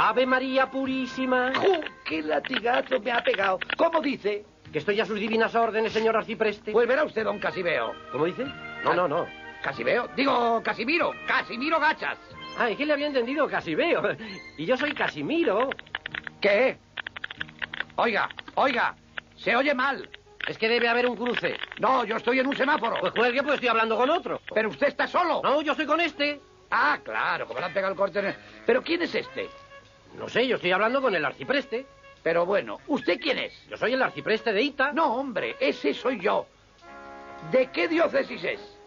Ave María Purísima. ¡Qué latigazo me ha pegado! ¿Cómo dice? Que estoy a sus divinas órdenes, señor arcipreste. Pues verá usted, don Casibeo. ¿Cómo dice? No. ¿Casibeo? Digo, Casimiro. Casimiro Gachas. Ay, ¿qué le había entendido? Casimiro. Y yo soy Casimiro. ¿Qué? Oiga. Se oye mal. Es que debe haber un cruce. No, yo estoy en un semáforo. Pues cuelgue, pues estoy hablando con otro. Pero usted está solo. No, yo estoy con este. Ah, claro, como le han pegado el corte en el... ¿Pero quién es este? No sé, yo estoy hablando con el arcipreste. Pero bueno, ¿usted quién es? Yo soy el arcipreste de Ita. No, hombre, ese soy yo. ¿De qué diócesis es?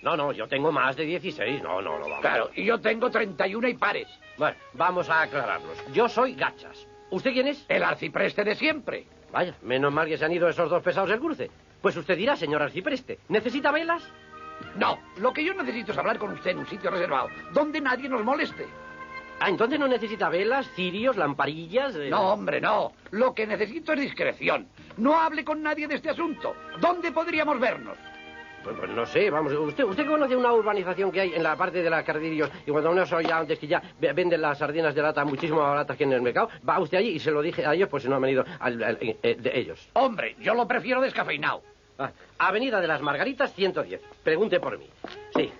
No, yo tengo más de 16. No, vamos. Claro, y yo tengo 31 y pares. Bueno, vamos a aclararlos. Yo soy Gachas. ¿Usted quién es? El arcipreste de siempre. Vaya, menos mal que se han ido esos dos pesados del cruce. Pues usted dirá, señor arcipreste, ¿necesita velas? No, lo que yo necesito es hablar con usted en un sitio reservado, donde nadie nos moleste. Ah, entonces no necesita velas, cirios, lamparillas... No, hombre, no. Lo que necesito es discreción. No hable con nadie de este asunto. ¿Dónde podríamos vernos? Pues no sé, vamos, ¿usted conoce una urbanización que hay en la parte de la Cardirillos y cuando uno oía antes que ya venden las sardinas de lata muchísimo más baratas que en el mercado? Va usted allí y se lo dije a ellos, pues si no han venido de ellos. Hombre, yo lo prefiero descafeinado. Avenida de las Margaritas, 110. Pregunte por mí. Sí.